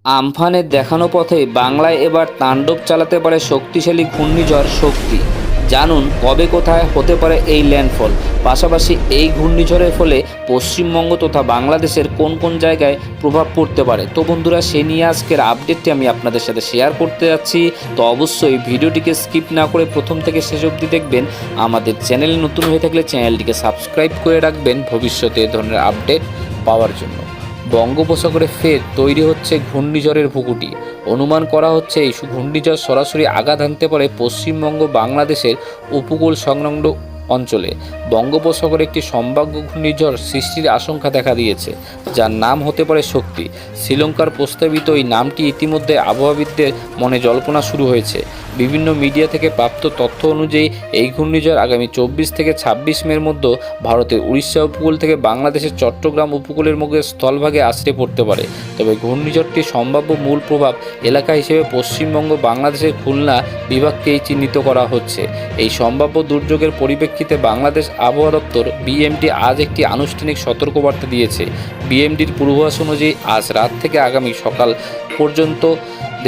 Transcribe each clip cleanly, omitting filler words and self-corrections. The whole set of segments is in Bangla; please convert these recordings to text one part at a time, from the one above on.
আমফানের দেখানো পথে বাংলায় এবার তাণ্ডব চালাতে পারে শক্তিশালী ঘূর্ণিঝড় শক্তি। জানুন কবে কোথায় হতে পারে এই ল্যান্ডফল, পাশাপাশি এই ঘূর্ণিঝড়ের ফলে পশ্চিমবঙ্গ তথা বাংলাদেশের কোন কোন জায়গায় প্রভাব পড়তে পারে। তো বন্ধুরা, সে নিয়ে আজকের আপডেটটি আমি আপনাদের সাথে শেয়ার করতে যাচ্ছি। তো অবশ্যই ভিডিওটিকে স্কিপ না করে প্রথম থেকে শেষ অবধি দেখবেন। আমাদের চ্যানেল নতুন হয়ে থাকলে চ্যানেলটিকে সাবস্ক্রাইব করে রাখবেন ভবিষ্যতে এ ধরনের আপডেট পাওয়ার জন্য। বঙ্গোপসাগরে ফের তৈরি হচ্ছে ঘূর্ণিঝড়ের ভূকুটি। অনুমান করা হচ্ছে এই ঘূর্ণিঝড় সরাসরি আঘাত হানতে পারে পশ্চিমবঙ্গ বাংলাদেশের উপকূল সংলগ্ন অঞ্চলে। বঙ্গোপসাগরে একটি সম্ভাব্য ঘূর্ণিঝড় সৃষ্টির আশঙ্কা দেখা দিয়েছে, যার নাম হতে পারে শক্তি। শ্রীলঙ্কার প্রস্তাবিত এই নামটি ইতিমধ্যে আবহাওয়াবিদদের মনে জল্পনা শুরু হয়েছে। বিভিন্ন মিডিয়া থেকে প্রাপ্ত তথ্য অনুযায়ী এই ঘূর্ণিঝড় আগামী 24 থেকে 26 মের মধ্যে ভারতের উড়িষ্যা উপকূল থেকে বাংলাদেশের চট্টগ্রাম উপকূলের মুখে স্থলভাগে আছড়ে পড়তে পারে। তবে ঘূর্ণিঝড়টির সম্ভাব্য মূল প্রভাব এলাকা হিসেবে পশ্চিমবঙ্গ বাংলাদেশের খুলনা বিভাগকেই চিহ্নিত করা হচ্ছে। এই সম্ভাব্য দুর্যোগের পরিপ্রেক্ষিতে বাংলাদেশ আবহাওয়া দপ্তর বিএমডি আজ একটি আনুষ্ঠানিক সতর্কবার্তা দিয়েছে। বিএমডির পূর্বাভাস অনুযায়ী আজ রাত থেকে আগামী সকাল পর্যন্ত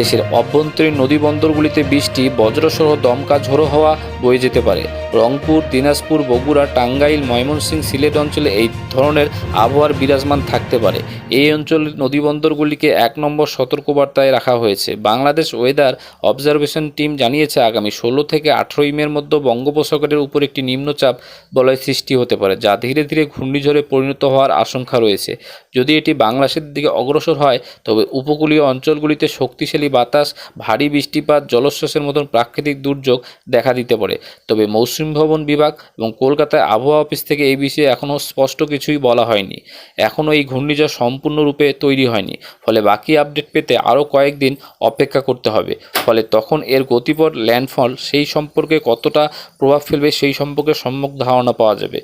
দেশের অভ্যন্তরীণ নদীবন্দরগুলিতে বৃষ্টি, বজ্রসহ দমকা ঝোড়ো হাওয়া বয়ে যেতে পারে। রংপুর, দিনাজপুর, বগুড়া, টাঙ্গাইল, ময়মনসিংহ, সিলেট অঞ্চলে এই ধরনের আবহাওয়ার বিরাজমান থাকতে পারে। এই অঞ্চলের নদীবন্দরগুলিকে 1 নম্বর সতর্কবার্তায় রাখা হয়েছে। বাংলাদেশ ওয়েদার অবজারভেশন টিম জানিয়েছে আগামী 16 থেকে 18 মের মধ্যে বঙ্গোপসাগরের উপর একটি নিম্নচাপ বলয় সৃষ্টি হতে পারে, যা ধীরে ধীরে ঘূর্ণিঝড়ে পরিণত হওয়ার আশঙ্কা রয়েছে। যদি এটি বাংলাদেশের দিকে অগ্রসর হয়, তবে উপকূলীয় অঞ্চলগুলিতে শক্তিশালী বাতাস, ভারী বৃষ্টিপাত, জলোচ্ছ্বাসের মতন প্রাকৃতিক দুর্যোগ দেখা দিতে পারে। তবে মৌসুমী ভবন বিভাগ এবং কলকাতায় আবহাওয়া অফিস থেকে এই বিষয়ে এখনও স্পষ্ট কিছুই বলা হয়নি। এখনও এই ঘূর্ণিঝড় সম্পূর্ণরূপে তৈরি হয়নি, ফলে বাকি আপডেট পেতে আরও কয়েকদিন অপেক্ষা করতে হবে। ফলে তখন এর গতিপথ, ল্যান্ডফল সেই সম্পর্কে কতটা প্রভাব ফেলবে সেই সম্পর্কে সম্যক ধারণা পাওয়া যাবে।